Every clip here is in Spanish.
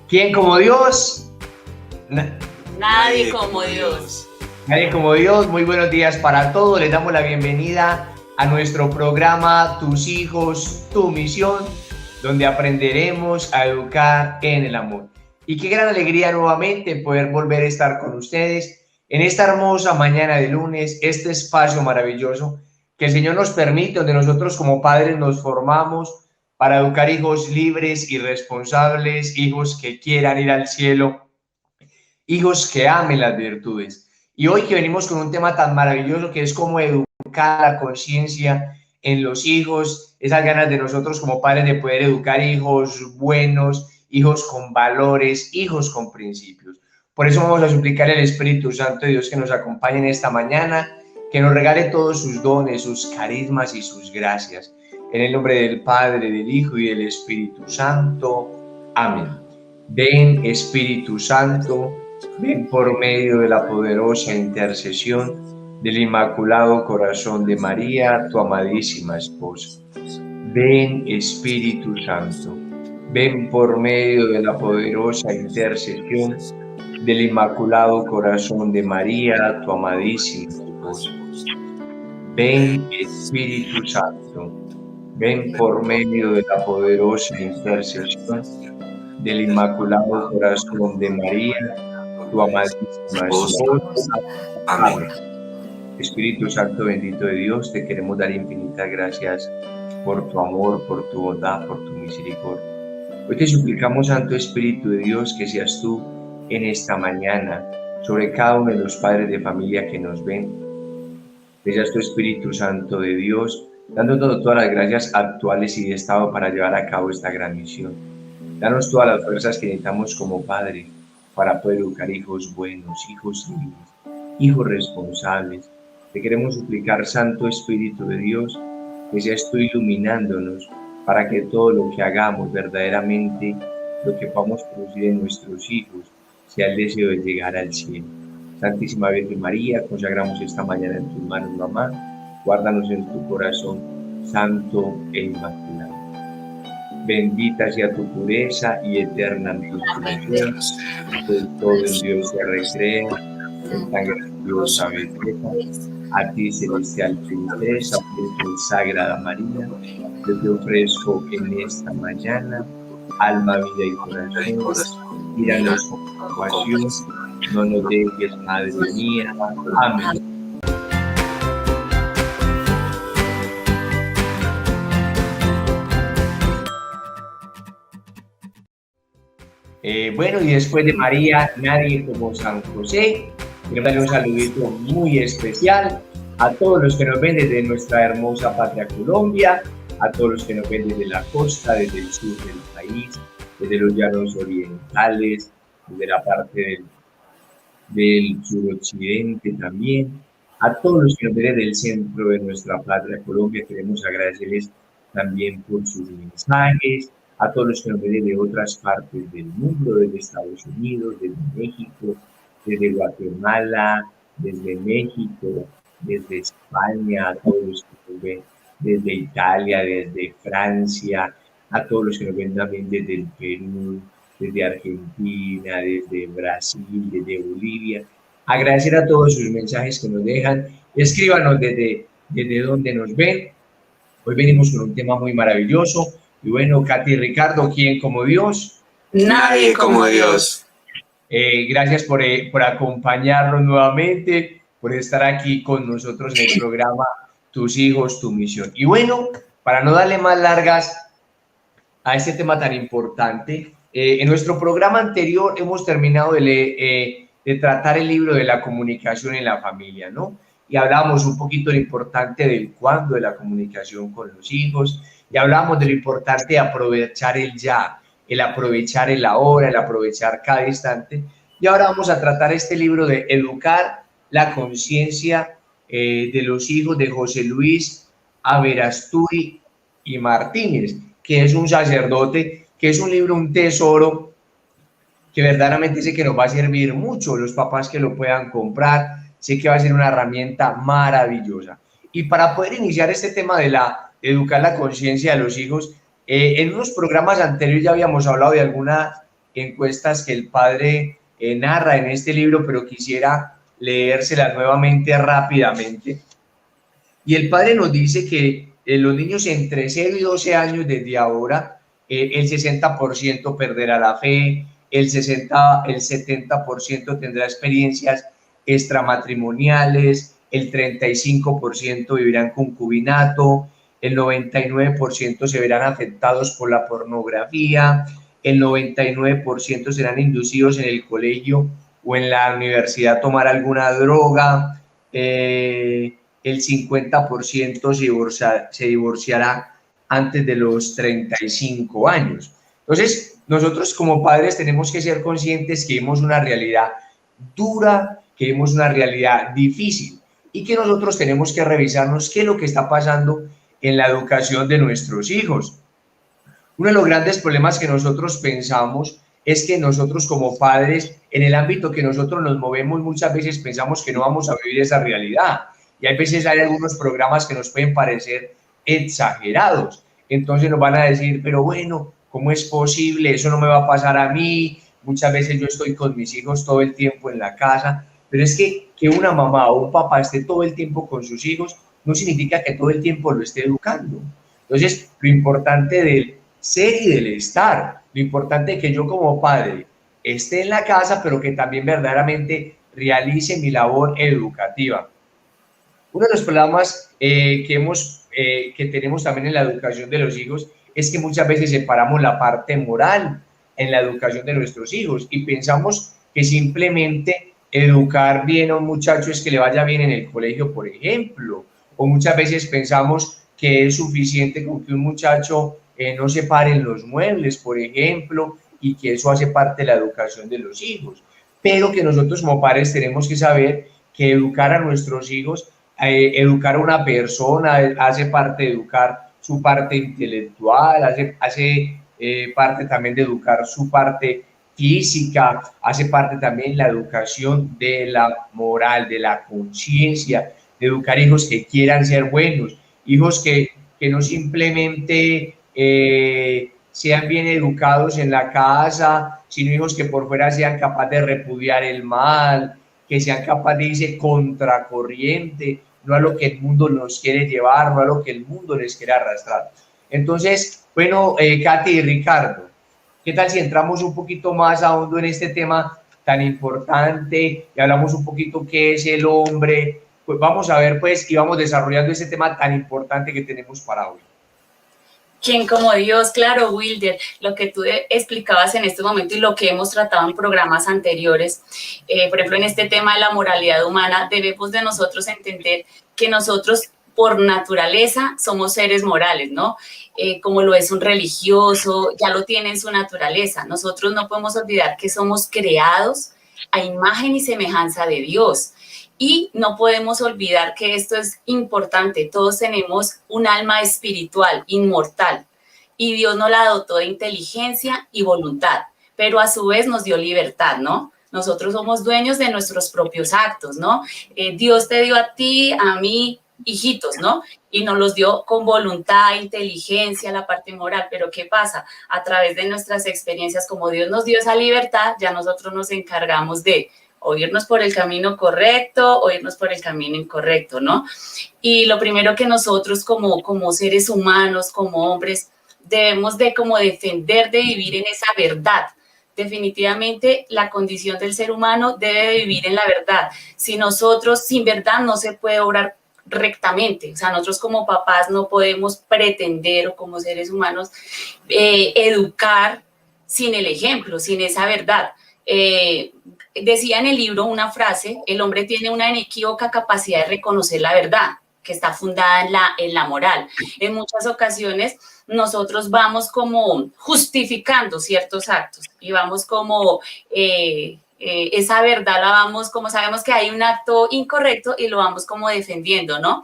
¿Quién como Dios? Nadie como Dios. Nadie como Dios. Muy buenos días para todos. Les damos la bienvenida a nuestro programa Tus hijos, tu misión, donde aprenderemos a educar en el amor. Y qué gran alegría nuevamente poder volver a estar con ustedes en esta hermosa mañana de lunes, este espacio maravilloso que el Señor nos permite, donde nosotros como padres nos formamos para educar hijos libres y responsables, hijos que quieran ir al cielo, hijos que amen las virtudes. Y hoy que venimos con un tema tan maravilloso que es cómo educar la conciencia en los hijos, esas ganas de nosotros como padres de poder educar hijos buenos, hijos con valores, hijos con principios. Por eso vamos a suplicar al Espíritu Santo de Dios que nos acompañe en esta mañana, que nos regale todos sus dones, sus carismas y sus gracias. En el nombre del Padre, del Hijo y del Espíritu Santo. Amén. Ven, Espíritu Santo, ven por medio de la poderosa intercesión del Inmaculado Corazón de María, tu amadísima esposa. Ven, Espíritu Santo, ven por medio de la poderosa intercesión del Inmaculado Corazón de María, tu amadísima esposa. Ven, Espíritu Santo, ven por medio de la poderosa intercesión del Inmaculado Corazón de María, tu amadísima esposa. Amén. Espíritu Santo bendito de Dios, te queremos dar infinitas gracias por tu amor, por tu bondad, por tu misericordia. Hoy te suplicamos, Santo Espíritu de Dios, que seas tú en esta mañana sobre cada uno de los padres de familia que nos ven. Que seas tu Espíritu Santo de Dios, dándonos todas las gracias actuales y de estado para llevar a cabo esta gran misión. Danos todas las fuerzas que necesitamos como padres para poder educar hijos buenos, hijos libres, hijos responsables. Te queremos suplicar, Santo Espíritu de Dios, que seas tú iluminándonos para que todo lo que hagamos verdaderamente, lo que podamos producir en nuestros hijos, sea el deseo de llegar al cielo. Santísima Virgen María, consagramos esta mañana en tus manos, mamá. Guárdanos en tu corazón, santo e inmaculado. Bendita sea tu pureza y eterna purificación, pues todo en Dios se recrea, en tan grandiosa belleza. A ti, celestial princesa, Virgen Sagrada María, yo te ofrezco en esta mañana alma, vida y corazón. Míranos con compasión, no nos dejes, Madre mía. Amén. Bueno, y después de María, nadie como San José. Quiero darle un saludito muy especial a todos los que nos ven desde nuestra hermosa patria Colombia, a todos los que nos ven desde la costa, desde el sur del país, desde los llanos orientales, desde la parte del suroccidente también, a todos los que nos ven desde el centro de nuestra patria Colombia. Queremos agradecerles también por sus mensajes, a todos los que nos ven de otras partes del mundo, desde Estados Unidos, desde México, desde Guatemala, desde México, desde España, a todos los que nos ven desde Italia, desde Francia, a todos los que nos ven también desde el Perú, desde Argentina, desde Brasil, desde Bolivia. Agradecer a todos sus mensajes que nos dejan. Escríbanos desde donde nos ven. Hoy venimos con un tema muy maravilloso. Y bueno, Katy y Ricardo, ¿quién como Dios? Nadie como Dios. Gracias por acompañarnos nuevamente, por estar aquí con nosotros en el programa Tus hijos, tu misión. Y bueno, para no darle más largas a este tema tan importante, en nuestro programa anterior hemos terminado de tratar el libro de la comunicación en la familia, ¿no? Y hablábamos un poquito de lo importante del cuándo de la comunicación con los hijos, y hablábamos de lo importante de aprovechar el ya, el aprovechar el ahora, el aprovechar cada instante. Y ahora vamos a tratar este libro de Educar la conciencia de los hijos de José Luis Averasturi y Martínez, que es un sacerdote, que es un libro, un tesoro, que verdaderamente sé que nos va a servir mucho, los papás que lo puedan comprar, sé que va a ser una herramienta maravillosa. Y para poder iniciar este tema de educar la conciencia de los hijos, en unos programas anteriores ya habíamos hablado de algunas encuestas que el padre narra en este libro, pero quisiera leérselas nuevamente rápidamente. Y el padre nos dice que los niños entre 0 y 12 años desde ahora, el 60% perderá la fe, el 70% tendrá experiencias extramatrimoniales, el 35% vivirá en concubinato, el 99% se verán afectados por la pornografía, el 99% serán inducidos en el colegio o en la universidad a tomar alguna droga, el 50% se divorciará antes de los 35 años. Entonces, nosotros como padres tenemos que ser conscientes que vemos una realidad dura, que vemos una realidad difícil y que nosotros tenemos que revisarnos qué es lo que está pasando en la educación de nuestros hijos. Uno de los grandes problemas que nosotros pensamos es que nosotros como padres, en el ámbito que nosotros nos movemos, muchas veces pensamos que no vamos a vivir esa realidad. Y hay veces hay algunos programas que nos pueden parecer exagerados. Entonces nos van a decir, pero bueno, ¿cómo es posible? Eso no me va a pasar a mí. Muchas veces yo estoy con mis hijos todo el tiempo en la casa. Pero es que una mamá o un papá esté todo el tiempo con sus hijos no significa que todo el tiempo lo esté educando. Entonces, lo importante del ser y del estar, lo importante es que yo como padre esté en la casa, pero que también verdaderamente realice mi labor educativa. Uno de los problemas que tenemos también en la educación de los hijos es que muchas veces separamos la parte moral en la educación de nuestros hijos y pensamos que simplemente educar bien a un muchacho es que le vaya bien en el colegio, por ejemplo, o muchas veces pensamos que es suficiente con que un muchacho no se pare en los muebles, por ejemplo, y que eso hace parte de la educación de los hijos, pero que nosotros como padres tenemos que saber que educar a nuestros hijos, educar a una persona hace parte de educar su parte intelectual, hace parte también de educar su parte física, hace parte también la educación de la moral, de la conciencia, de educar hijos que quieran ser buenos, hijos que no simplemente sean bien educados en la casa, sino hijos que por fuera sean capaces de repudiar el mal, que sean capaces de irse contracorriente, no a lo que el mundo nos quiere llevar, no a lo que el mundo les quiere arrastrar. Entonces, bueno, Katy y Ricardo, ¿qué tal si entramos un poquito más a hondo en este tema tan importante y hablamos un poquito qué es el hombre? Pues vamos a ver, pues, y vamos desarrollando este tema tan importante que tenemos para hoy. ¿Quién como Dios? Claro, Wilder, lo que tú explicabas en este momento y lo que hemos tratado en programas anteriores, por ejemplo, en este tema de la moralidad humana, debemos de nosotros entender que nosotros por naturaleza somos seres morales, ¿no? Como lo es un religioso, ya lo tiene en su naturaleza. Nosotros no podemos olvidar que somos creados a imagen y semejanza de Dios. Y no podemos olvidar que esto es importante. Todos tenemos un alma espiritual, inmortal, y Dios nos la dotó de inteligencia y voluntad, pero a su vez nos dio libertad, ¿no? Nosotros somos dueños de nuestros propios actos, ¿no? Dios te dio a ti, a mí, hijitos, ¿no? Y nos los dio con voluntad, inteligencia, la parte moral. Pero ¿qué pasa? A través de nuestras experiencias, como Dios nos dio esa libertad, ya nosotros nos encargamos de o irnos por el camino correcto o irnos por el camino incorrecto, ¿no? Y lo primero que nosotros como seres humanos, como hombres, debemos de como defender de vivir en esa verdad. Definitivamente la condición del ser humano debe de vivir en la verdad. Si nosotros, sin verdad no se puede obrar rectamente, o sea, nosotros como papás no podemos pretender o como seres humanos educar sin el ejemplo, sin esa verdad. Decía en el libro una frase: el hombre tiene una inequívoca capacidad de reconocer la verdad, que está fundada en la moral. En muchas ocasiones nosotros vamos como justificando ciertos actos y vamos como esa verdad la vamos como sabemos que hay un acto incorrecto y lo vamos como defendiendo, ¿no?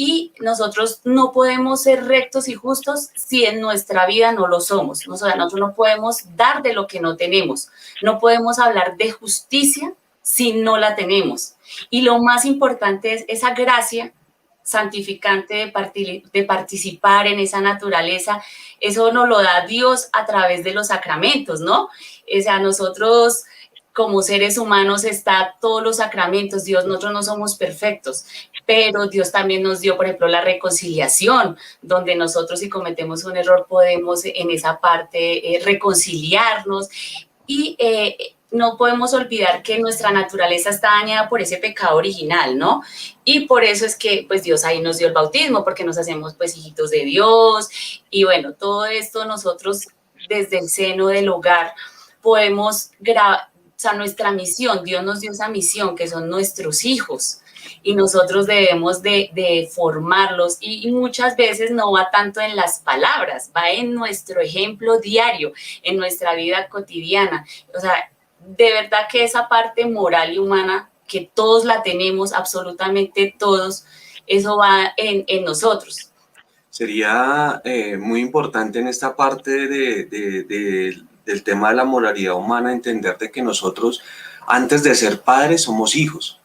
Y nosotros no podemos ser rectos y justos si en nuestra vida no lo somos. O sea, nosotros no podemos dar de lo que no tenemos. No podemos hablar de justicia si no la tenemos. Y lo más importante es esa gracia santificante de participar en esa naturaleza, eso nos lo da Dios a través de los sacramentos, ¿no? O sea, nosotros como seres humanos está todos los sacramentos, Dios, nosotros no somos perfectos, pero Dios también nos dio, por ejemplo, la reconciliación, donde nosotros si cometemos un error podemos en esa parte reconciliarnos y no podemos olvidar que nuestra naturaleza está dañada por ese pecado original, ¿no? Y por eso es que pues Dios ahí nos dio el bautismo, porque nos hacemos pues hijitos de Dios y bueno, todo esto nosotros desde el seno del hogar podemos o sea, nuestra misión, Dios nos dio esa misión, que son nuestros hijos, y nosotros debemos de formarlos, y muchas veces no va tanto en las palabras, va en nuestro ejemplo diario, en nuestra vida cotidiana. O sea, de verdad que esa parte moral y humana, que todos la tenemos, absolutamente todos, eso va en nosotros. Sería muy importante en esta parte del tema de la moralidad humana entender de que nosotros, antes de ser padres, somos hijos.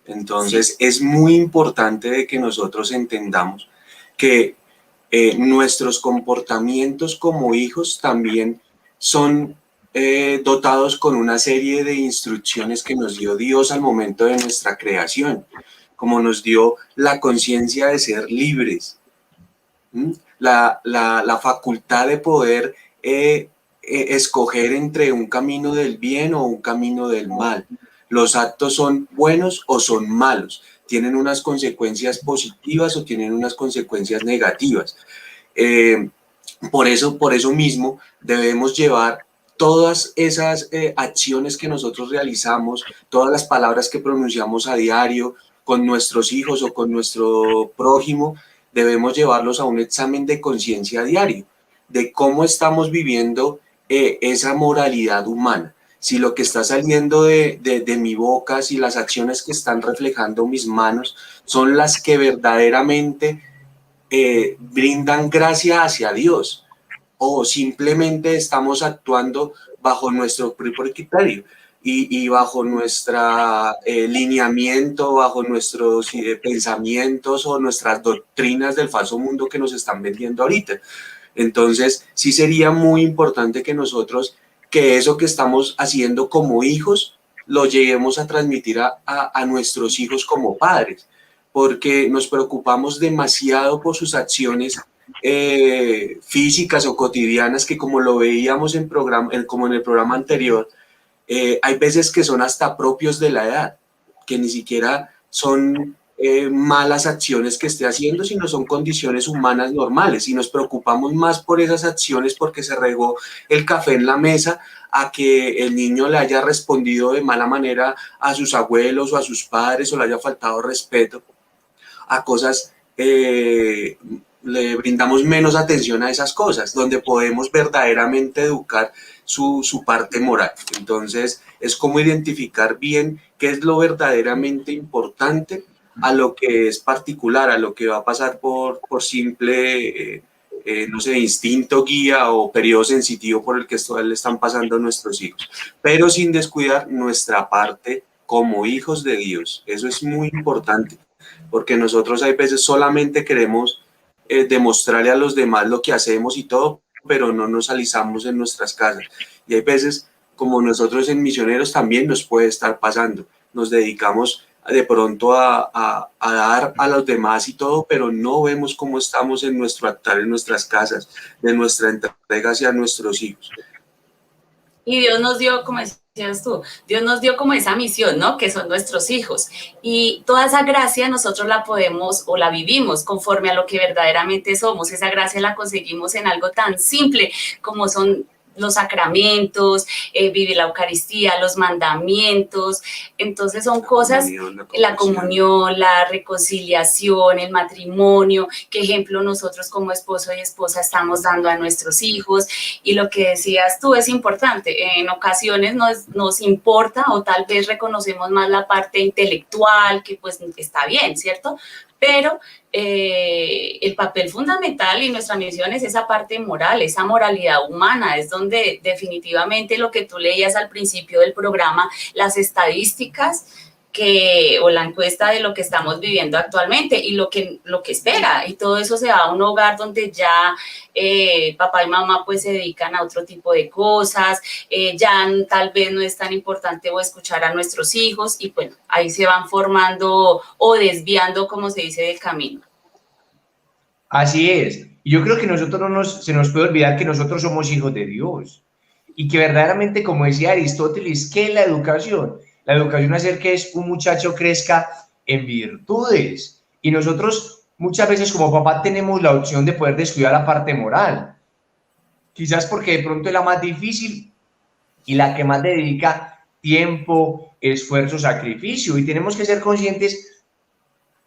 Entonces, sí, es muy importante de que nosotros entendamos que nuestros comportamientos como hijos también son dotados con una serie de instrucciones que nos dio Dios al momento de nuestra creación, como nos dio la conciencia de ser libres, la facultad de poder escoger entre un camino del bien o un camino del mal. Los actos son buenos o son malos, tienen unas consecuencias positivas o tienen unas consecuencias negativas. Por eso mismo debemos llevar todas esas acciones que nosotros realizamos, todas las palabras que pronunciamos a diario con nuestros hijos o con nuestro prójimo, debemos llevarlos a un examen de conciencia diario, de cómo estamos viviendo esa moralidad humana. Si lo que está saliendo de mi boca, si las acciones que están reflejando mis manos son las que verdaderamente brindan gracia hacia Dios, o simplemente estamos actuando bajo nuestro propio criterio y bajo nuestra lineamiento, bajo nuestros pensamientos o nuestras doctrinas del falso mundo que nos están vendiendo ahorita. Entonces, sí sería muy importante que nosotros, que eso que estamos haciendo como hijos, lo lleguemos a transmitir a nuestros hijos como padres, porque nos preocupamos demasiado por sus acciones físicas o cotidianas, que como lo veíamos como en el programa anterior, hay veces que son hasta propios de la edad, que ni siquiera son malas acciones que esté haciendo, sino son condiciones humanas normales, y nos preocupamos más por esas acciones porque se regó el café en la mesa, a que el niño le haya respondido de mala manera a sus abuelos o a sus padres, o le haya faltado respeto, a cosas, le brindamos menos atención a esas cosas, donde podemos verdaderamente educar su parte moral. Entonces, es como identificar bien qué es lo verdaderamente importante a lo que es particular, a lo que va a pasar por simple, no sé, instinto, guía o periodo sensitivo por el que le están pasando a nuestros hijos, pero sin descuidar nuestra parte como hijos de Dios. Eso es muy importante, porque nosotros hay veces solamente queremos demostrarle a los demás lo que hacemos y todo, pero no nos alisamos en nuestras casas. Y hay veces, como nosotros en Misioneros también nos puede estar pasando, nos dedicamos de pronto a dar a los demás y todo, pero no vemos cómo estamos en nuestro actuar en nuestras casas, de nuestra entrega hacia nuestros hijos. Y Dios nos dio, como decías tú, Dios nos dio como esa misión, ¿no? Que son nuestros hijos. Y toda esa gracia nosotros la podemos o la vivimos conforme a lo que verdaderamente somos. Esa gracia la conseguimos en algo tan simple como son los sacramentos, vivir la Eucaristía, los mandamientos. Entonces son cosas, la comunión, la reconciliación, el matrimonio, qué ejemplo nosotros como esposo y esposa estamos dando a nuestros hijos. Y lo que decías tú es importante. En ocasiones nos importa, o tal vez reconocemos más la parte intelectual, que pues está bien, ¿cierto? Pero el papel fundamental y nuestra misión es esa parte moral, esa moralidad humana, es donde definitivamente lo que tú leías al principio del programa, las estadísticas o la encuesta de lo que estamos viviendo actualmente y lo que espera, y todo eso se va a un hogar donde ya papá y mamá pues se dedican a otro tipo de cosas, ya tal vez no es tan importante o escuchar a nuestros hijos, y bueno, ahí se van formando o desviando, como se dice, del camino. Así es. Y yo creo que se nos puede olvidar que nosotros somos hijos de Dios y que verdaderamente, como decía Aristóteles, ¿qué es la educación? La educación es hacer que un muchacho crezca en virtudes. Y nosotros muchas veces como papá tenemos la opción de poder descuidar la parte moral. Quizás porque de pronto es la más difícil y la que más dedica tiempo, esfuerzo, sacrificio. Y tenemos que ser conscientes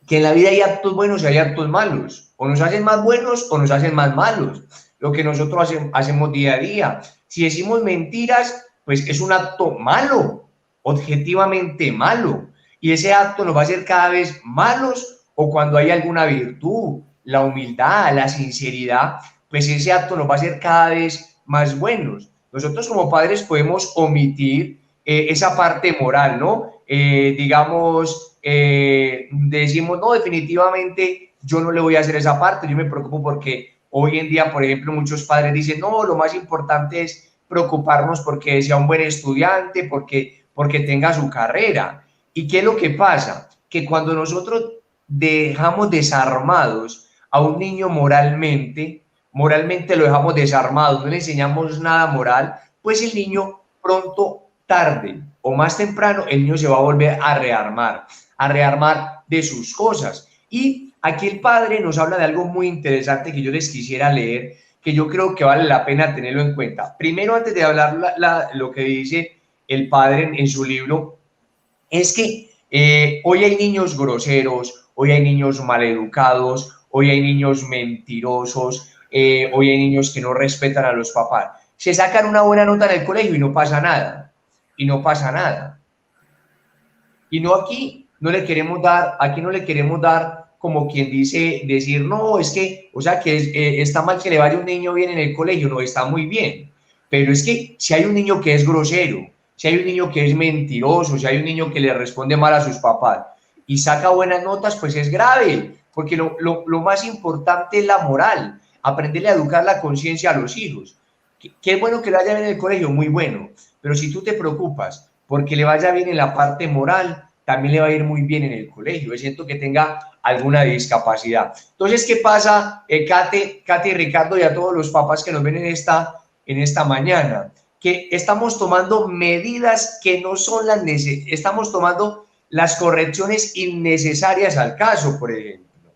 que en la vida hay actos buenos y hay actos malos. O nos hacen más buenos o nos hacen más malos. Lo que nosotros hacemos día a día. Si decimos mentiras, pues es un acto malo, objetivamente malo. Y ese acto nos va a hacer cada vez malos, o cuando hay alguna virtud, la humildad, la sinceridad, pues ese acto nos va a hacer cada vez más buenos. Nosotros como padres podemos omitir esa parte moral, ¿no? Digamos, decimos, no, definitivamente yo no le voy a hacer esa parte, yo me preocupo porque hoy en día, por ejemplo, muchos padres dicen, no, lo más importante es preocuparnos porque sea un buen estudiante, porque tenga su carrera. ¿Y qué es lo que pasa? Que cuando nosotros dejamos desarmados a un niño moralmente lo dejamos desarmado, no le enseñamos nada moral, pues el niño pronto, tarde o más temprano, el niño se va a volver a rearmar de sus cosas. Y aquí el padre nos habla de algo muy interesante que yo les quisiera leer, que yo creo que vale la pena tenerlo en cuenta. Primero, antes de hablar lo que dice el padre en su libro, es que hoy hay niños groseros, hoy hay niños maleducados, hoy hay niños mentirosos, hoy hay niños que no respetan a los papás. Se sacan una buena nota en el colegio y no pasa nada. Y no pasa nada. Y no aquí no le queremos dar como quien dice, decir, no, es que, o sea, que está mal que le vaya un niño bien en el colegio, no, está muy bien. Pero es que si hay un niño que es grosero, si hay un niño que es mentiroso, si hay un niño que le responde mal a sus papás y saca buenas notas, pues es grave, porque lo más importante es la moral, aprenderle a educar la conciencia a los hijos. ¿Qué es bueno que le vaya bien en el colegio? Muy bueno, pero si tú te preocupas porque le vaya bien en la parte moral, también le va a ir muy bien en el colegio, es cierto que tenga alguna discapacidad. Entonces, ¿qué pasa, Kate y Ricardo y a todos los papás que nos ven en esta mañana? Que estamos tomando medidas que no son estamos tomando las correcciones innecesarias al caso, por ejemplo.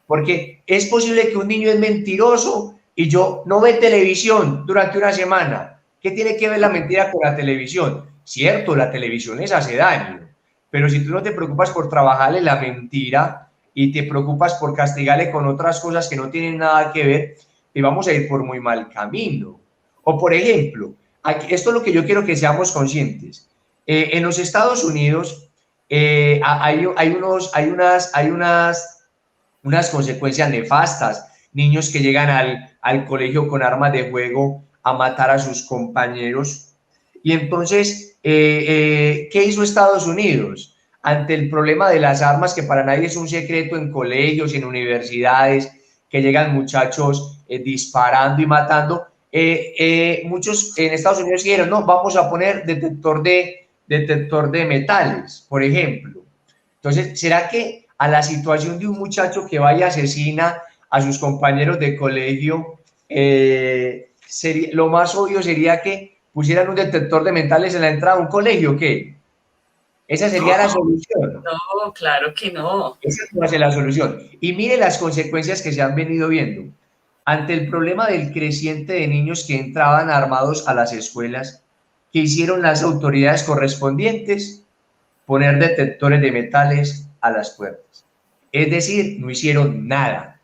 Porque es posible que un niño es mentiroso y yo no ve televisión durante una semana. ¿Qué tiene que ver la mentira con la televisión? Cierto, la televisión les hace daño, pero si tú no te preocupas por trabajarle la mentira y te preocupas por castigarle con otras cosas que no tienen nada que ver, te vamos a ir por muy mal camino. O por ejemplo, esto es lo que yo quiero que seamos conscientes. En los Estados Unidos hay unas consecuencias nefastas. Niños que llegan al colegio con armas de fuego a matar a sus compañeros. Y entonces, ¿qué hizo Estados Unidos? Ante el problema de las armas, que para nadie es un secreto en colegios y en universidades, que llegan muchachos disparando y matando, muchos en Estados Unidos dijeron, no, vamos a poner detector de metales, por ejemplo. Entonces, ¿será que a la situación de un muchacho que vaya y asesina a sus compañeros de colegio, lo más obvio sería que pusieran un detector de metales en la entrada de un colegio? ¿Qué? Esa sería la solución. No, claro que no. Esa no va a ser la solución. Y mire las consecuencias que se han venido viendo. Ante el problema del creciente de niños que entraban armados a las escuelas, ¿qué hicieron las autoridades correspondientes? Poner detectores de metales a las puertas. Es decir, no hicieron nada.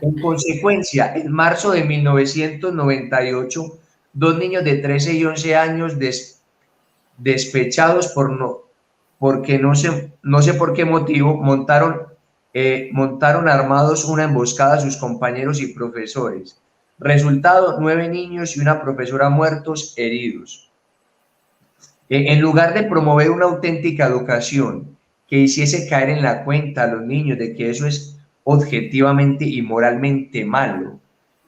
En consecuencia, en marzo de 1998, 2 niños de 13 y 11 años despechados porque no sé por qué motivo montaron armados una emboscada a sus compañeros y profesores. Resultado, 9 niños y una profesora muertos, heridos. En lugar de promover una auténtica educación que hiciese caer en la cuenta a los niños de que eso es objetivamente y moralmente malo,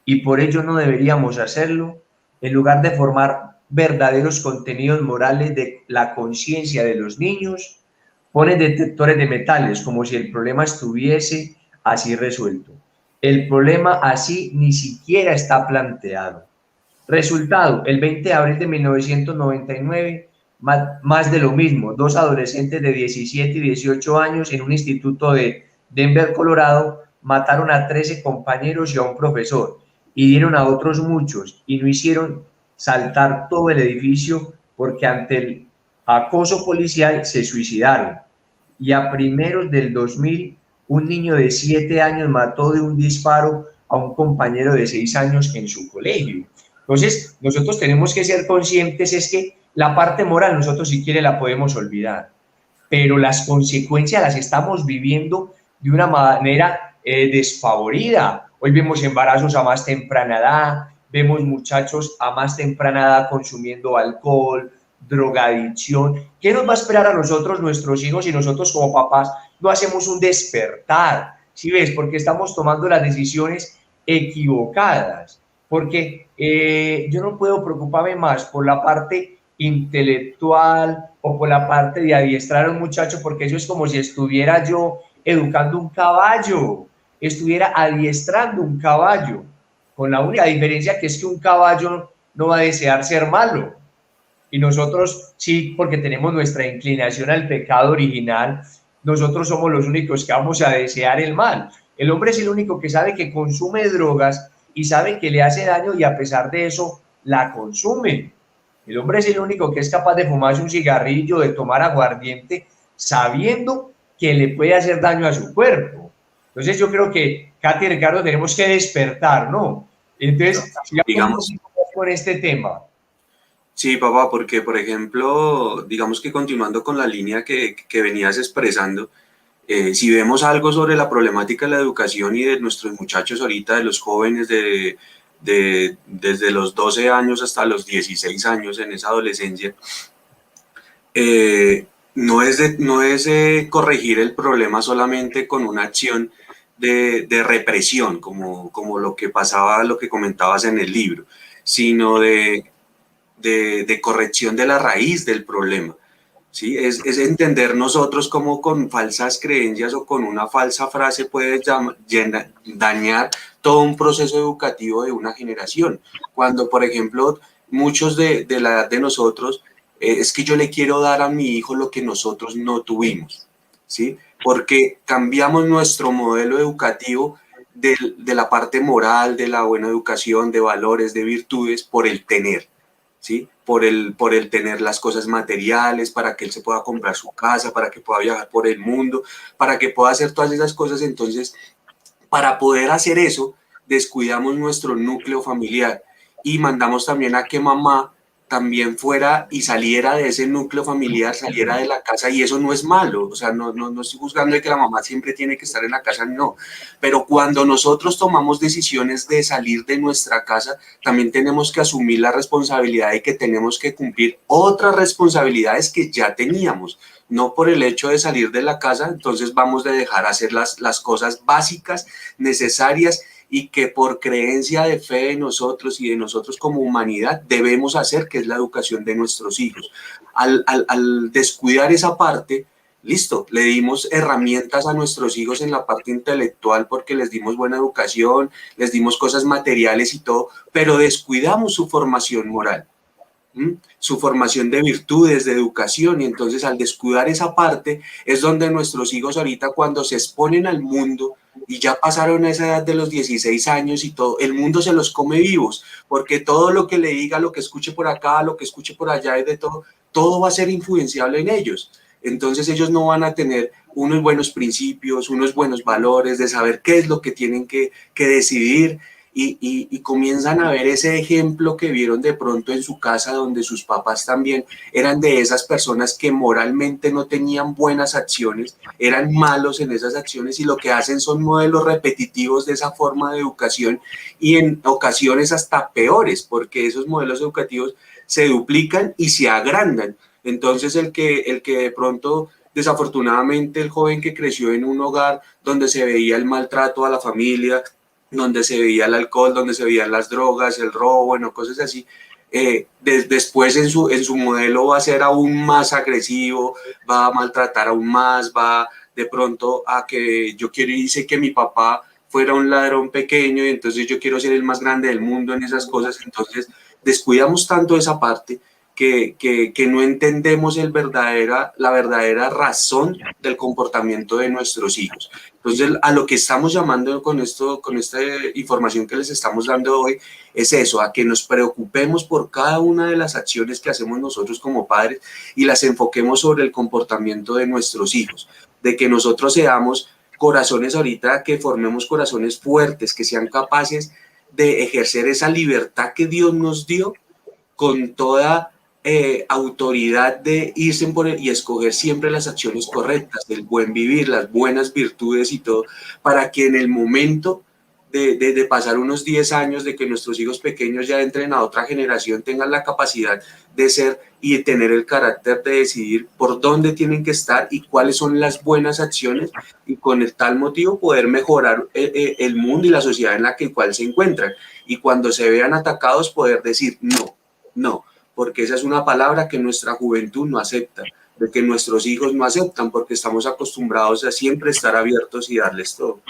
y por ello no deberíamos hacerlo, en lugar de formar verdaderos contenidos morales de la conciencia de los niños, ponen detectores de metales como si el problema estuviese así resuelto. El problema así ni siquiera está planteado. Resultado, el 20 de abril de 1999, más de lo mismo, dos adolescentes de 17 y 18 años en un instituto de Denver, Colorado, mataron a 13 compañeros y a un profesor, hirieron a otros muchos y no hicieron saltar todo el edificio porque ante el acoso policial se suicidaron. Y a primeros del 2000, un niño de 7 años mató de un disparo a un compañero de 6 años en su colegio. Entonces, nosotros tenemos que ser conscientes, es que la parte moral nosotros si quiere la podemos olvidar, pero las consecuencias las estamos viviendo de una manera desfavorida. Hoy vemos embarazos a más temprana edad, vemos muchachos a más temprana edad consumiendo alcohol, drogadicción. ¿Qué nos va a esperar a nosotros, nuestros hijos, y nosotros como papás no hacemos un despertar? ¿Sí ves? Porque estamos tomando las decisiones equivocadas. Porque yo no puedo preocuparme más por la parte intelectual o por la parte de adiestrar a un muchacho, porque eso es como si estuviera yo educando un caballo, estuviera adiestrando un caballo, con la única diferencia que es que un caballo no va a desear ser malo, y nosotros sí, porque tenemos nuestra inclinación al pecado original, nosotros somos los únicos que vamos a desear el mal. El hombre es el único que sabe que consume drogas y sabe que le hace daño y a pesar de eso la consume. El hombre es el único que es capaz de fumarse un cigarrillo, de tomar aguardiente, sabiendo que le puede hacer daño a su cuerpo. Entonces yo creo que, Katy y Ricardo, tenemos que despertar, ¿no? Entonces, sigamos con este tema. Sí, papá, porque por ejemplo, digamos que continuando con la línea que venías expresando, si vemos algo sobre la problemática de la educación y de nuestros muchachos ahorita, de los jóvenes desde los 12 años hasta los 16 años en esa adolescencia, no es corregir el problema solamente con una acción de represión, como lo que pasaba, lo que comentabas en el libro, sino de corrección de la raíz del problema. ¿Sí? Es entender nosotros cómo con falsas creencias o con una falsa frase puede dañar todo un proceso educativo de una generación. Cuando, por ejemplo, muchos de la edad de nosotros, es que yo le quiero dar a mi hijo lo que nosotros no tuvimos, ¿sí? Porque cambiamos nuestro modelo educativo de la parte moral, de la buena educación, de valores, de virtudes, por el tener. ¿Sí? Por el tener las cosas materiales, para que él se pueda comprar su casa, para que pueda viajar por el mundo, para que pueda hacer todas esas cosas. Entonces, para poder hacer eso, descuidamos nuestro núcleo familiar y mandamos también a que mamá también fuera y saliera de ese núcleo familiar, saliera de la casa, y eso no es malo, o sea, no estoy juzgando de que la mamá siempre tiene que estar en la casa, no, pero cuando nosotros tomamos decisiones de salir de nuestra casa, también tenemos que asumir la responsabilidad de que tenemos que cumplir otras responsabilidades que ya teníamos, no por el hecho de salir de la casa, entonces vamos a dejar hacer las cosas básicas, necesarias, y que por creencia de fe de nosotros y de nosotros como humanidad debemos hacer, que es la educación de nuestros hijos. Al descuidar esa parte, listo, le dimos herramientas a nuestros hijos en la parte intelectual porque les dimos buena educación, les dimos cosas materiales y todo, pero descuidamos su formación moral, su formación de virtudes, de educación, y entonces al descuidar esa parte es donde nuestros hijos ahorita cuando se exponen al mundo y ya pasaron a esa edad de los 16 años y todo, el mundo se los come vivos, porque todo lo que le diga, lo que escuche por acá, lo que escuche por allá y de todo va a ser influenciable en ellos. Entonces ellos no van a tener unos buenos principios, unos buenos valores de saber qué es lo que tienen que decidir, y comienzan a ver ese ejemplo que vieron de pronto en su casa, donde sus papás también eran de esas personas que moralmente no tenían buenas acciones, eran malos en esas acciones, y lo que hacen son modelos repetitivos de esa forma de educación, y en ocasiones hasta peores, porque esos modelos educativos se duplican y se agrandan. Entonces el que de pronto, desafortunadamente, el joven que creció en un hogar donde se veía el maltrato a la familia, donde se veía el alcohol, donde se veían las drogas, el robo, bueno, cosas así, después en su modelo va a ser aún más agresivo, va a maltratar aún más, va de pronto a que yo quiero y hice que mi papá fuera un ladrón pequeño y entonces yo quiero ser el más grande del mundo en esas cosas. Entonces descuidamos tanto esa parte que no entendemos la verdadera razón del comportamiento de nuestros hijos. Entonces, a lo que estamos llamando con esta información que les estamos dando hoy, es eso, a que nos preocupemos por cada una de las acciones que hacemos nosotros como padres y las enfoquemos sobre el comportamiento de nuestros hijos, de que nosotros seamos corazones ahorita, que formemos corazones fuertes, que sean capaces de ejercer esa libertad que Dios nos dio con toda autoridad de irse por y escoger siempre las acciones correctas, del buen vivir, las buenas virtudes y todo, para que en el momento de pasar unos 10 años, de que nuestros hijos pequeños ya entren a otra generación, tengan la capacidad de ser y de tener el carácter de decidir por dónde tienen que estar y cuáles son las buenas acciones, y con el tal motivo poder mejorar el mundo y la sociedad en la que cual se encuentran, y cuando se vean atacados poder decir no, no, porque esa es una palabra que nuestra juventud no acepta, de que nuestros hijos no aceptan, porque estamos acostumbrados a siempre estar abiertos y darles todo.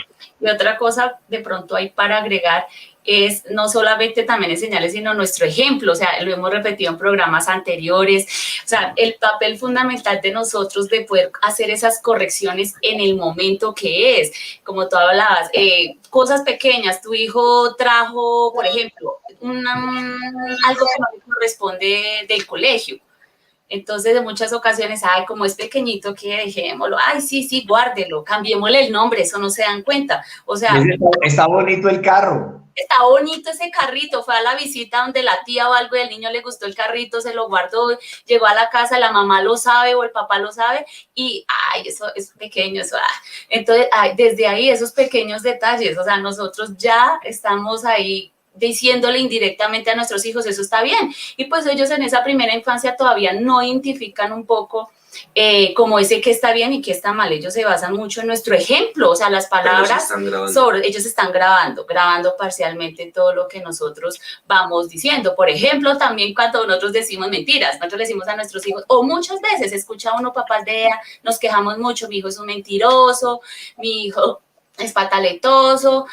Y otra cosa de pronto hay para agregar es no solamente también enseñarles, sino nuestro ejemplo, o sea, lo hemos repetido en programas anteriores, o sea, el papel fundamental de nosotros de poder hacer esas correcciones en el momento que es, como tú hablabas, cosas pequeñas, tu hijo trajo, por ejemplo, algo que no le corresponde del colegio. Entonces, en muchas ocasiones, ay, como es pequeñito, que dejémoslo, ay, sí, guárdelo, cambiémosle el nombre, eso no se dan cuenta. O sea, está bonito el carro. Está bonito ese carrito, fue a la visita donde la tía o algo del niño le gustó el carrito, se lo guardó, llegó a la casa, la mamá lo sabe o el papá lo sabe y, ay, eso es pequeño, eso, Entonces, ay, desde ahí esos pequeños detalles, o sea, nosotros ya estamos ahí diciéndole indirectamente a nuestros hijos, eso está bien. Y pues ellos en esa primera infancia todavía no identifican un poco como ese que está bien y que está mal. Ellos se basan mucho en nuestro ejemplo, o sea, las palabras ellos están grabando parcialmente todo lo que nosotros vamos diciendo. Por ejemplo, también cuando nosotros decimos mentiras, nosotros le decimos a nuestros hijos, o muchas veces escucha uno papás de ella, nos quejamos mucho, mi hijo es un mentiroso, mi hijo es pataletoso,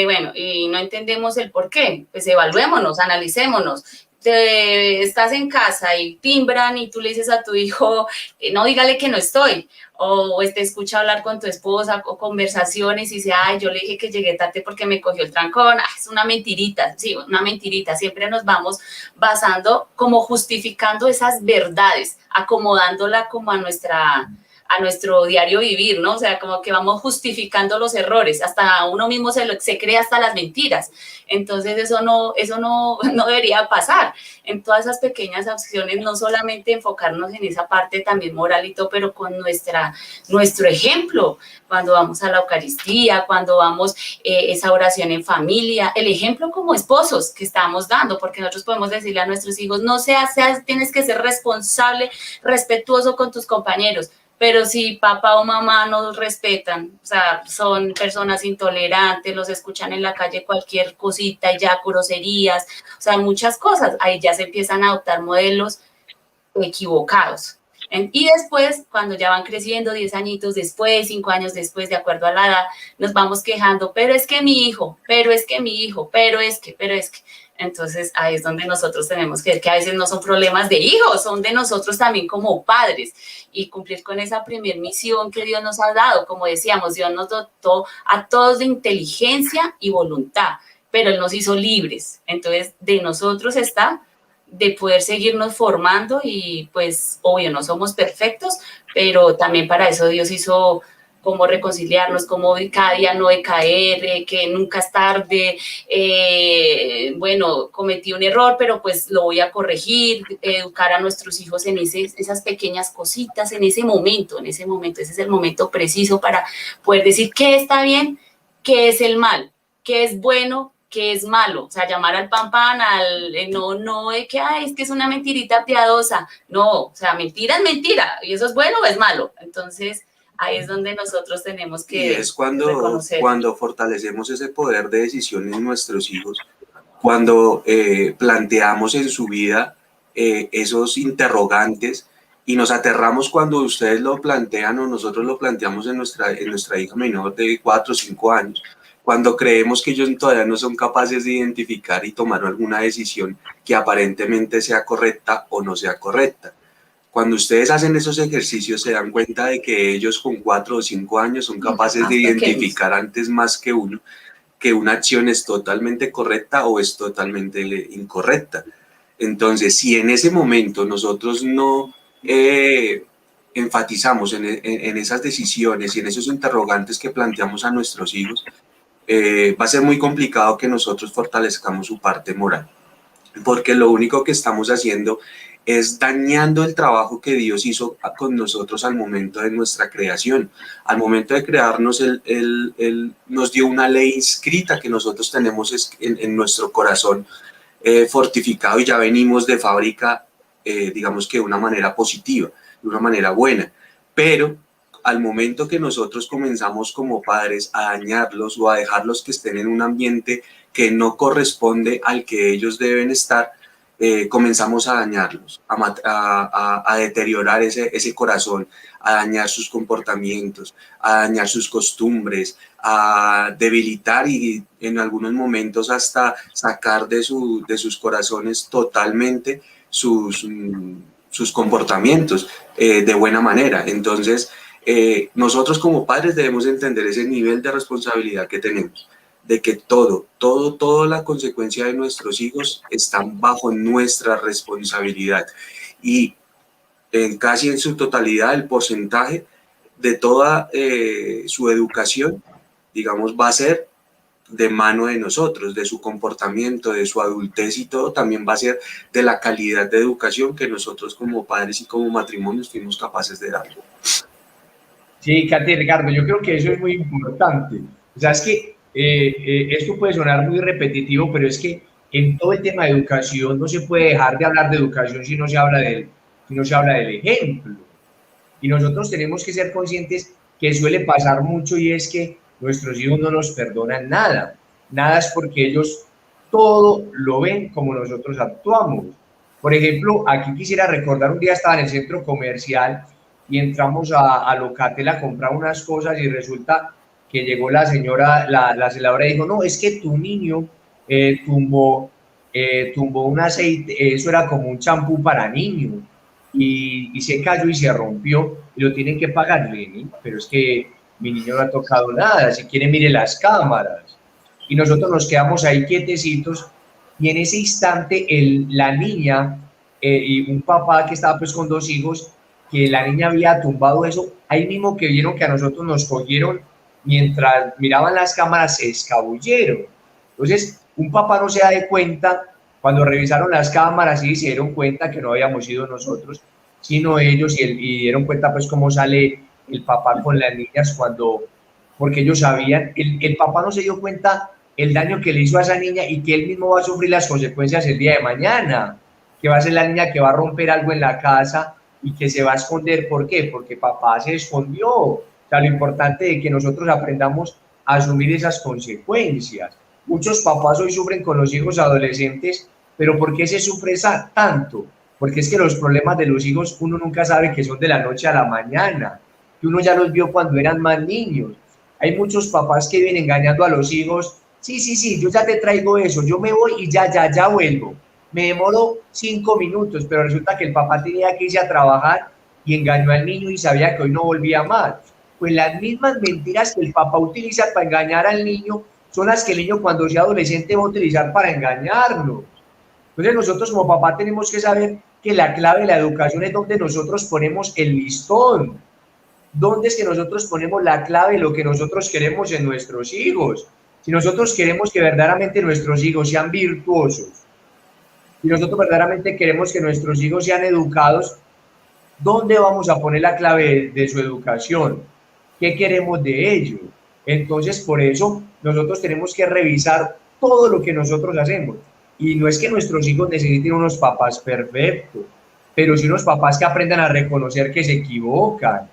bueno, y no entendemos el por qué. Pues evaluémonos, analicémonos. Estás en casa y timbran y tú le dices a tu hijo, no, dígale que no estoy, o te escucha hablar con tu esposa o conversaciones y dice, ay, yo le dije que llegué tarde porque me cogió el trancón, es una mentirita, sí, una mentirita. Siempre nos vamos basando como justificando esas verdades, acomodándola como a nuestro diario vivir, ¿no? O sea, como que vamos justificando los errores, hasta uno mismo se cree hasta las mentiras. Entonces eso no debería pasar. En todas esas pequeñas acciones, no solamente enfocarnos en esa parte también moralito, pero con nuestro ejemplo, cuando vamos a la Eucaristía, cuando vamos esa oración en familia, el ejemplo como esposos que estamos dando, porque nosotros podemos decirle a nuestros hijos, no tienes que ser responsable, respetuoso con tus compañeros. Pero si papá o mamá no los respetan, o sea, son personas intolerantes, los escuchan en la calle cualquier cosita y ya groserías, o sea, muchas cosas, ahí ya se empiezan a adoptar modelos equivocados. Y después, cuando ya van creciendo, 10 añitos después, 5 años después, de acuerdo a la edad, nos vamos quejando, pero es que mi hijo, pero es que. Entonces, ahí es donde nosotros tenemos que ver que a veces no son problemas de hijos, son de nosotros también como padres, y cumplir con esa primer misión que Dios nos ha dado. Como decíamos, Dios nos dotó a todos de inteligencia y voluntad, pero Él nos hizo libres. Entonces, de nosotros está de poder seguirnos formando y pues, obvio, no somos perfectos, pero también para eso Dios hizo cómo reconciliarnos, cómo cada día no decaer, que nunca es tarde, bueno, cometí un error, pero pues lo voy a corregir, educar a nuestros hijos en esas pequeñas cositas, en ese momento, ese es el momento preciso para poder decir qué está bien, qué es el mal, qué es bueno, que es malo, o sea, llamar al pan, no de que, es que es una mentirita piadosa, no, o sea, mentira es mentira, y eso es bueno o es malo, entonces ahí es donde nosotros tenemos que y es reconocer. cuando fortalecemos ese poder de decisión en nuestros hijos, cuando planteamos en su vida esos interrogantes y nos aterramos cuando ustedes lo plantean o nosotros lo planteamos en nuestra hija menor de 4 o 5 años, cuando creemos que ellos todavía no son capaces de identificar y tomar alguna decisión que aparentemente sea correcta o no sea correcta. Cuando ustedes hacen esos ejercicios se dan cuenta de que ellos con 4 o 5 años son capaces de identificar antes más que uno que una acción es totalmente correcta o es totalmente incorrecta. Entonces, si en ese momento nosotros no enfatizamos en esas decisiones y en esos interrogantes que planteamos a nuestros hijos, va a ser muy complicado que nosotros fortalezcamos su parte moral, porque lo único que estamos haciendo es dañando el trabajo que Dios hizo con nosotros al momento de nuestra creación. Al momento de crearnos, Él nos dio una ley escrita que nosotros tenemos en nuestro corazón fortificado y ya venimos de fábrica, digamos que de una manera positiva, de una manera buena. Pero al momento que nosotros comenzamos como padres a dañarlos o a dejarlos que estén en un ambiente que no corresponde al que ellos deben estar, comenzamos a dañarlos, a deteriorar ese corazón, a dañar sus comportamientos, a dañar sus costumbres, a debilitar y en algunos momentos hasta sacar de sus corazones totalmente sus comportamientos de buena manera. Entonces, nosotros como padres debemos entender ese nivel de responsabilidad que tenemos, de que toda la consecuencia de nuestros hijos están bajo nuestra responsabilidad y casi en su totalidad el porcentaje de toda su educación, digamos, va a ser de mano de nosotros, de su comportamiento, de su adultez y todo, también va a ser de la calidad de educación que nosotros como padres y como matrimonios fuimos capaces de dar. Sí, Katy, Ricardo, yo creo que eso es muy importante. O sea, es que esto puede sonar muy repetitivo, pero es que en todo el tema de educación no se puede dejar de hablar de educación si no se habla del ejemplo. Y nosotros tenemos que ser conscientes que suele pasar mucho y es que nuestros hijos no nos perdonan nada. Nada es porque ellos todo lo ven como nosotros actuamos. Por ejemplo, aquí quisiera recordar un día estaba en el centro comercial y entramos a Locatel a comprar unas cosas y resulta que llegó la señora, la celadora y dijo, no, es que tu niño tumbó un aceite, eso era como un champú para niños y se cayó y se rompió y lo tienen que pagar, Lenny, pero es que mi niño no ha tocado nada, si quiere mire las cámaras. Y nosotros nos quedamos ahí quietecitos y en ese instante la niña y un papá que estaba pues con 2 hijos, que la niña había tumbado eso, ahí mismo que vieron que a nosotros nos cogieron, mientras miraban las cámaras se escabulleron. Entonces, un papá no se da de cuenta, cuando revisaron las cámaras y se dieron cuenta que no habíamos sido nosotros, sino ellos, y dieron cuenta pues cómo sale el papá con las niñas porque ellos sabían, el papá no se dio cuenta el daño que le hizo a esa niña y que él mismo va a sufrir las consecuencias el día de mañana, que va a ser la niña que va a romper algo en la casa y que se va a esconder. ¿Por qué? Porque papá se escondió. O sea, lo importante es que nosotros aprendamos a asumir esas consecuencias. Muchos papás hoy sufren con los hijos adolescentes, pero ¿por qué se sufre tanto? Porque es que los problemas de los hijos uno nunca sabe que son de la noche a la mañana, que uno ya los vio cuando eran más niños. Hay muchos papás que vienen engañando a los hijos, sí, yo ya te traigo eso, yo me voy y ya vuelvo. Me demoro 5 minutos, pero resulta que el papá tenía que irse a trabajar y engañó al niño y sabía que hoy no volvía más. Pues las mismas mentiras que el papá utiliza para engañar al niño son las que el niño cuando sea adolescente va a utilizar para engañarnos. Entonces nosotros como papá tenemos que saber que la clave de la educación es donde nosotros ponemos el listón, dónde es que nosotros ponemos la clave de lo que nosotros queremos en nuestros hijos. Si nosotros queremos que verdaderamente nuestros hijos sean virtuosos, si nosotros verdaderamente queremos que nuestros hijos sean educados, ¿dónde vamos a poner la clave de su educación? ¿Qué queremos de ellos? Entonces, por eso nosotros tenemos que revisar todo lo que nosotros hacemos. Y no es que nuestros hijos necesiten unos papás perfectos, pero sí unos papás que aprendan a reconocer que se equivocan,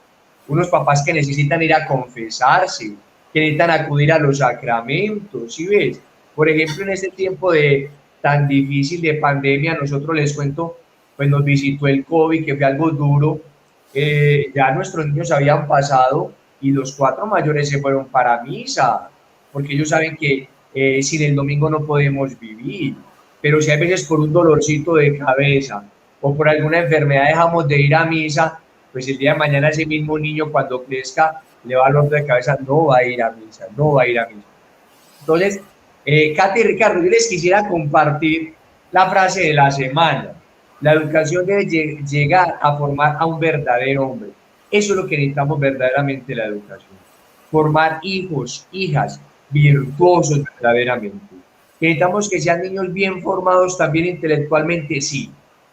unos papás que necesitan ir a confesarse, que necesitan acudir a los sacramentos, ¿sí ves? Por ejemplo, en este tiempo de tan difícil de pandemia, nosotros les cuento, pues nos visitó el COVID, que fue algo duro, ya nuestros niños habían pasado y los 4 mayores se fueron para misa, porque ellos saben que sin el domingo no podemos vivir, pero si hay veces por un dolorcito de cabeza o por alguna enfermedad dejamos de ir a misa, pues el día de mañana ese mismo niño cuando crezca le va al dolor de cabeza, no va a ir a misa, no va a ir a misa. Entonces, Katy y Ricardo, yo les quisiera compartir la frase de la semana. La educación debe llegar a formar a un verdadero hombre. Eso es lo que necesitamos verdaderamente la educación. Formar hijos, hijas virtuosos verdaderamente. Necesitamos que sean niños bien formados también intelectualmente, sí,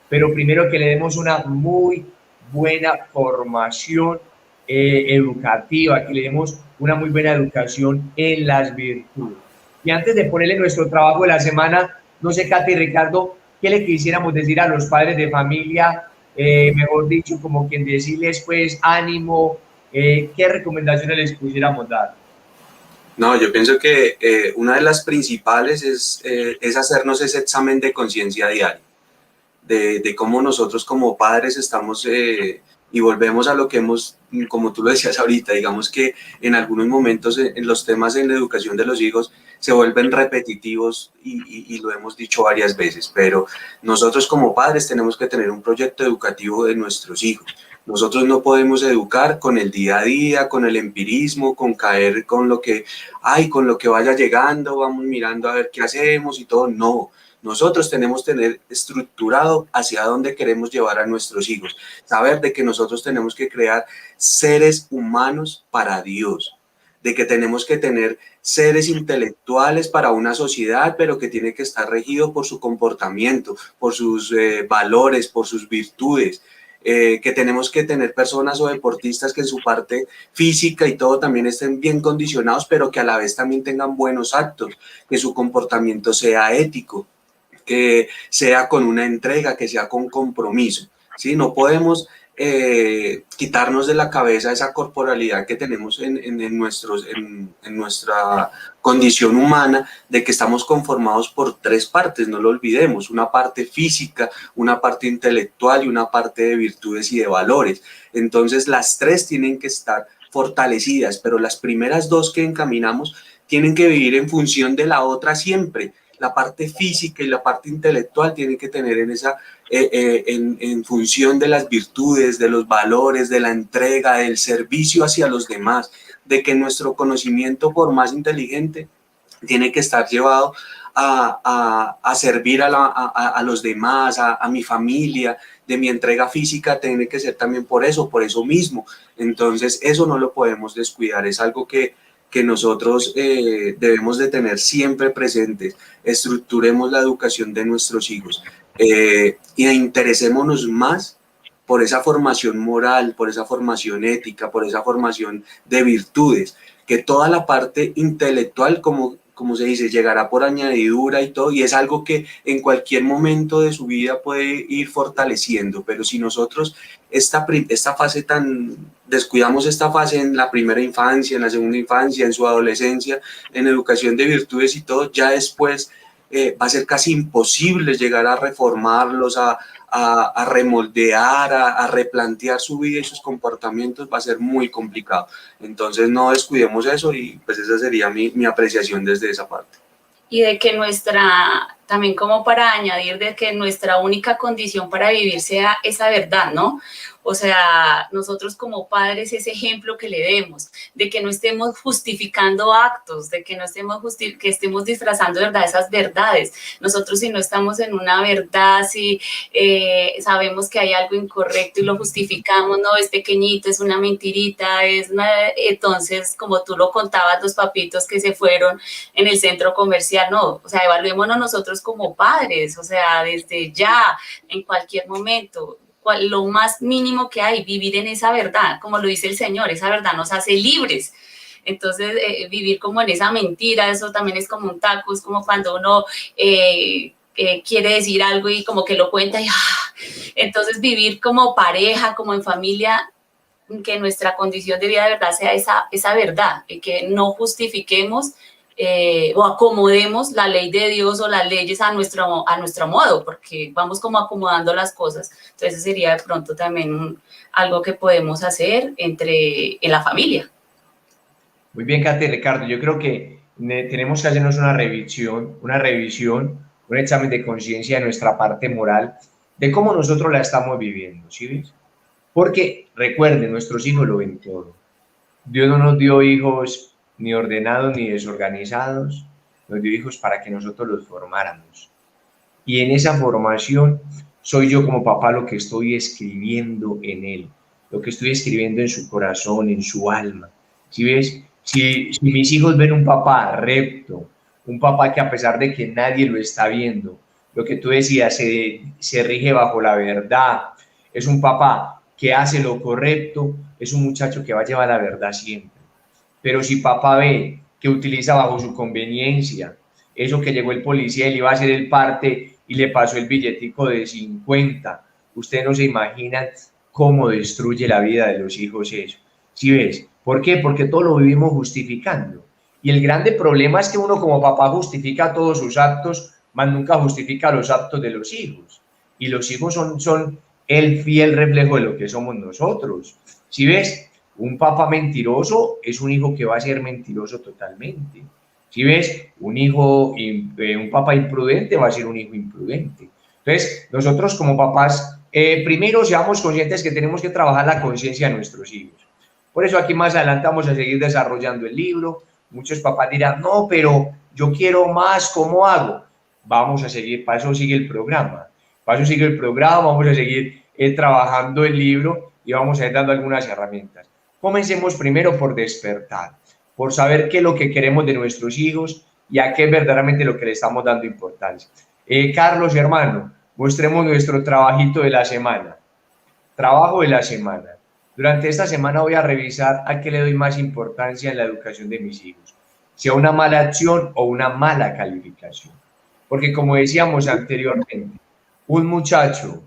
pero primero que le demos una muy buena formación educativa, que le demos una muy buena educación en las virtudes. Y antes de ponerle nuestro trabajo de la semana, no sé, Katy y Ricardo, ¿qué le quisiéramos decir a los padres de familia? Mejor dicho, como quien decirles, pues, ánimo, ¿qué recomendaciones les pudiéramos dar? No, yo pienso que una de las principales es hacernos ese examen de conciencia diario, de cómo nosotros como padres estamos y volvemos a lo que hemos, como tú lo decías ahorita, digamos que en algunos momentos en los temas en la educación de los hijos se vuelven repetitivos y lo hemos dicho varias veces, pero nosotros como padres tenemos que tener un proyecto educativo de nuestros hijos. Nosotros no podemos educar con el día a día, con el empirismo, con caer con lo que hay, con lo que vaya llegando, vamos mirando a ver qué hacemos y todo. No, nosotros tenemos que tener estructurado hacia dónde queremos llevar a nuestros hijos. Saber de que nosotros tenemos que crear seres humanos para Dios, de que tenemos que tener seres intelectuales para una sociedad, pero que tiene que estar regido por su comportamiento, por sus valores, por sus virtudes. Que tenemos que tener personas o deportistas que en su parte física y todo también estén bien condicionados, pero que a la vez también tengan buenos actos, que su comportamiento sea ético, que sea con una entrega, que sea con compromiso, ¿sí? No podemos quitarnos de la cabeza esa corporalidad que tenemos en nuestra condición humana, de que estamos conformados por 3 partes, no lo olvidemos, una parte física, una parte intelectual y una parte de virtudes y de valores. Entonces las 3 tienen que estar fortalecidas, pero las primeras 2 que encaminamos tienen que vivir en función de la otra siempre. La parte física y la parte intelectual tienen que tener en función de las virtudes, de los valores, de la entrega, del servicio hacia los demás, de que nuestro conocimiento, por más inteligente, tiene que estar llevado a servir a los demás, a mi familia, de mi entrega física, tiene que ser también por eso mismo. Entonces, eso no lo podemos descuidar, es algo que nosotros debemos de tener siempre presentes. Estructuremos la educación de nuestros hijos y interesémonos más por esa formación moral, por esa formación ética, por esa formación de virtudes, que toda la parte intelectual, como se dice, llegará por añadidura y todo, y es algo que en cualquier momento de su vida puede ir fortaleciendo, pero si nosotros esta fase descuidamos esta fase en la primera infancia, en la segunda infancia, en su adolescencia, en educación de virtudes y todo, ya después va a ser casi imposible llegar a reformarlos, a remoldear, a replantear su vida y sus comportamientos, va a ser muy complicado. Entonces no descuidemos eso y pues esa sería mi apreciación desde esa parte. Y de que también como para añadir, de que nuestra única condición para vivir sea esa verdad, ¿no? O sea, nosotros como padres, ese ejemplo que le demos, de que no estemos justificando actos, de que no que estemos disfrazando de verdad esas verdades. Nosotros si no estamos en una verdad, si sabemos que hay algo incorrecto y lo justificamos, no, es pequeñito, es una mentirita, entonces, como tú lo contabas, los papitos que se fueron en el centro comercial, no, o sea, evaluémonos nosotros como padres, o sea, desde ya, en cualquier momento, lo más mínimo que hay, vivir en esa verdad, como lo dice el Señor, esa verdad nos hace libres. Entonces, vivir como en esa mentira, eso también es como un taco, es como cuando uno quiere decir algo y como que lo cuenta y entonces vivir como pareja, como en familia, que nuestra condición de vida de verdad sea esa verdad, y que no justifiquemos o acomodemos la ley de Dios o las leyes a nuestro modo, porque vamos como acomodando las cosas. Entonces sería de pronto también algo que podemos hacer en la familia. Muy bien, Kate, Ricardo, yo creo que tenemos que hacernos una revisión, un examen de conciencia de nuestra parte moral, de cómo nosotros la estamos viviendo, ¿sí ves? Porque recuerden, nuestros hijos lo ven todo. Dios no nos dio hijos ni ordenados ni desorganizados, nos dio hijos para que nosotros los formáramos. Y en esa formación soy yo como papá lo que estoy escribiendo en él, lo que estoy escribiendo en su corazón, en su alma. ¿Sí ves? Si mis hijos ven un papá recto, un papá que a pesar de que nadie lo está viendo, lo que tú decías, se rige bajo la verdad, es un papá que hace lo correcto, es un muchacho que va a llevar la verdad siempre. Pero si papá ve que utiliza bajo su conveniencia, eso que llegó el policía y le iba a hacer el parte y le pasó el billetico de 50, usted no se imagina cómo destruye la vida de los hijos eso. ¿Sí ves? ¿Por qué? Porque todo lo vivimos justificando. Y el grande problema es que uno como papá justifica todos sus actos, mas nunca justifica los actos de los hijos. Y los hijos son el fiel reflejo de lo que somos nosotros. ¿Sí ves? Un papá mentiroso es un hijo que va a ser mentiroso totalmente. ¿Sí ves? Un papá imprudente va a ser un hijo imprudente. Entonces, nosotros como papás, primero seamos conscientes que tenemos que trabajar la conciencia de nuestros hijos. Por eso aquí más adelante vamos a seguir desarrollando el libro. Muchos papás dirán, no, pero yo quiero más, ¿cómo hago? Vamos a seguir, para eso sigue el programa. Para eso sigue el programa, vamos a seguir trabajando el libro y vamos a ir dando algunas herramientas. Comencemos primero por despertar, por saber qué es lo que queremos de nuestros hijos y a qué es verdaderamente lo que le estamos dando importancia. Carlos, hermano, mostremos nuestro trabajito de la semana. Trabajo de la semana. Durante esta semana voy a revisar a qué le doy más importancia en la educación de mis hijos, sea una mala acción o una mala calificación. Porque como decíamos anteriormente, un muchacho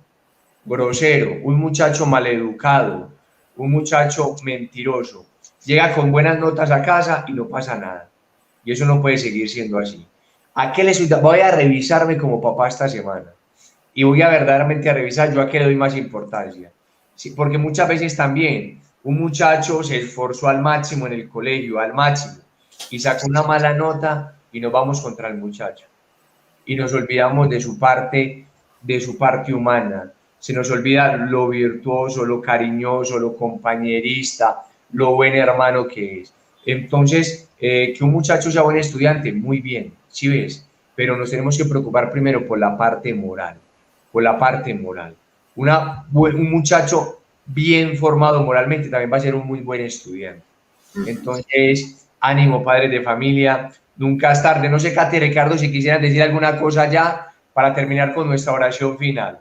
grosero, un muchacho maleducado, un muchacho mentiroso, llega con buenas notas a casa y no pasa nada. Y eso no puede seguir siendo así. ¿A qué voy a revisarme como papá esta semana? Y voy a verdaderamente a revisar yo a qué le doy más importancia. Sí, porque muchas veces también un muchacho se esforzó al máximo en el colegio, al máximo, y sacó una mala nota y nos vamos contra el muchacho. Y nos olvidamos de su parte humana. Se nos olvida lo virtuoso, lo cariñoso, lo compañerista, lo buen hermano que es. Entonces, que un muchacho sea buen estudiante, muy bien, ¿sí ves? Pero nos tenemos que preocupar primero por la parte moral, por la parte moral. Un muchacho bien formado moralmente también va a ser un muy buen estudiante. Entonces, ánimo, padres de familia, nunca es tarde. No sé, Katy, Ricardo, si quisieran decir alguna cosa ya para terminar con nuestra oración final.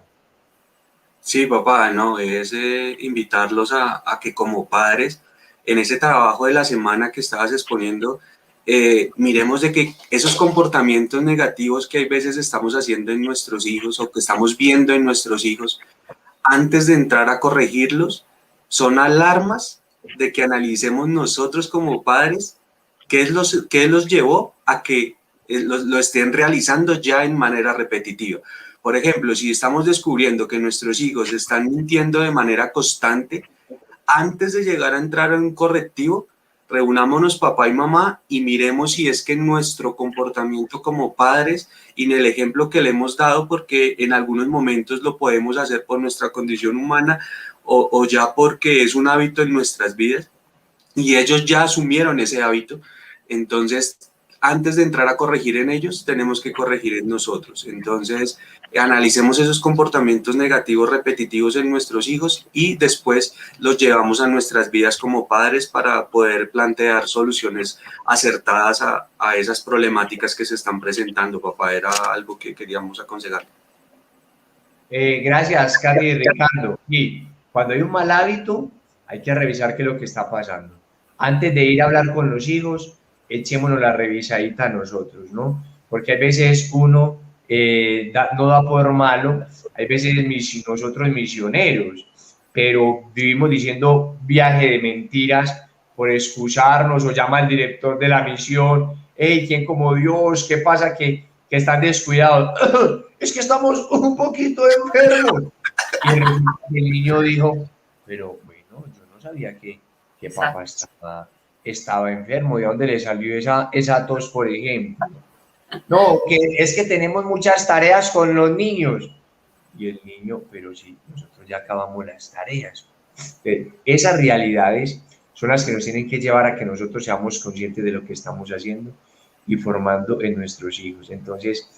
Sí, papá, no, es invitarlos a que como padres, en ese trabajo de la semana que estabas exponiendo, miremos de que esos comportamientos negativos que hay veces estamos haciendo en nuestros hijos o que estamos viendo en nuestros hijos, antes de entrar a corregirlos, son alarmas de que analicemos nosotros como padres qué los llevó a que lo estén realizando ya en manera repetitiva. Por ejemplo, si estamos descubriendo que nuestros hijos están mintiendo de manera constante, antes de llegar a entrar en un correctivo, reunámonos papá y mamá y miremos si es que nuestro comportamiento como padres y en el ejemplo que le hemos dado, porque en algunos momentos lo podemos hacer por nuestra condición humana o ya porque es un hábito en nuestras vidas y ellos ya asumieron ese hábito, entonces antes de entrar a corregir en ellos, tenemos que corregir en nosotros. Entonces, analicemos esos comportamientos negativos repetitivos en nuestros hijos y después los llevamos a nuestras vidas como padres para poder plantear soluciones acertadas a esas problemáticas que se están presentando. Papá, era algo que queríamos aconsejar. Gracias, Katy y Ricardo. Y cuando hay un mal hábito, hay que revisar qué es lo que está pasando. antes de ir a hablar con los hijos, echémonos la revisadita a nosotros, ¿no? Porque hay veces uno no da por malo, hay veces nosotros misioneros, pero vivimos diciendo viaje de mentiras por excusarnos, o llama al director de la misión, hey, ¿quién como Dios? ¿Qué pasa que están descuidados? Es que estamos un poquito enfermos. Y el niño dijo, pero bueno, yo no sabía que papá estaba enfermo. ¿De dónde le salió esa tos, por ejemplo? No, que es que tenemos muchas tareas con los niños. Y el niño, pero sí, nosotros ya acabamos las tareas. Esas realidades son las que nos tienen que llevar a que nosotros seamos conscientes de lo que estamos haciendo y formando en nuestros hijos. Entonces,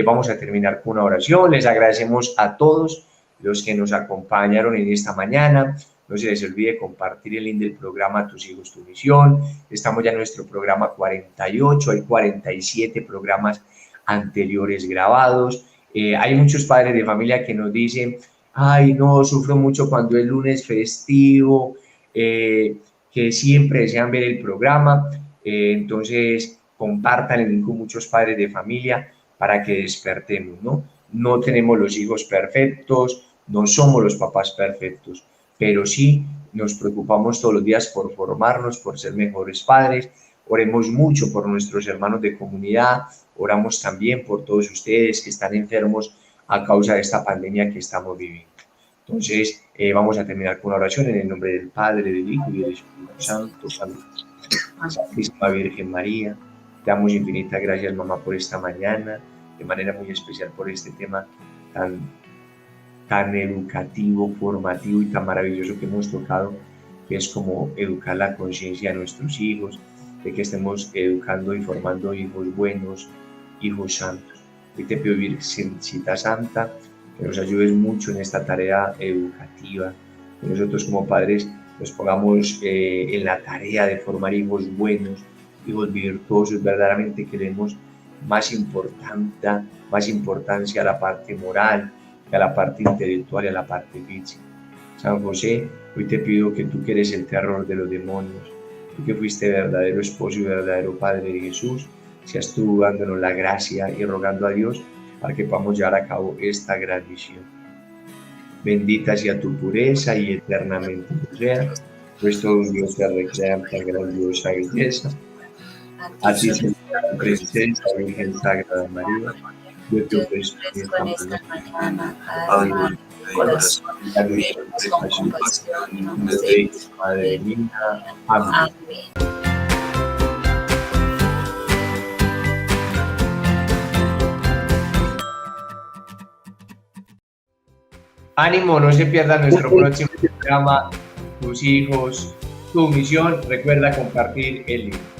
vamos a terminar con una oración. Les agradecemos a todos los que nos acompañaron en esta mañana. No se les olvide compartir el link del programa Tus Hijos, Tu Misión. Estamos ya en nuestro programa 48, hay 47 programas anteriores grabados. Hay muchos padres de familia que nos dicen, ay, no, sufro mucho cuando es lunes festivo, que siempre desean ver el programa. Entonces, compartan el link con muchos padres de familia para que despertemos, ¿no? No tenemos los hijos perfectos, no somos los papás perfectos, pero sí nos preocupamos todos los días por formarnos, por ser mejores padres. Oremos mucho por nuestros hermanos de comunidad, oramos también por todos ustedes que están enfermos a causa de esta pandemia que estamos viviendo. Entonces, vamos a terminar con una oración en el nombre del Padre, del Hijo y del Espíritu Santo. Salud. Santísima Virgen María, te damos infinitas gracias, mamá, por esta mañana, de manera muy especial por este tema tan educativo, formativo y tan maravilloso que hemos tocado, que es como educar la conciencia de nuestros hijos, de que estemos educando y formando hijos buenos, hijos santos. Hoy te pido, Virgencita Santa, que nos ayudes mucho en esta tarea educativa, que nosotros como padres nos pongamos en la tarea de formar hijos buenos, hijos virtuosos. Verdaderamente queremos más importancia a la parte moral, que a la parte intelectual y a la parte física. San José, hoy te pido que tú que eres el terror de los demonios, tú que fuiste verdadero esposo y verdadero padre de Jesús, seas tú dándonos la gracia y rogando a Dios para que podamos llevar a cabo esta gran misión. Bendita sea tu pureza y eternamente sea, pues todo Dios te recrea en tan grandiosa belleza. A ti, Santa Princesa, Virgen Sagrada María, yo te ofrezco esta mañana, cada corazón, Madre mía. Amén. Ánimo, no se pierda nuestro próximo programa, Tus Hijos, Tu Misión. Recuerda compartir el link.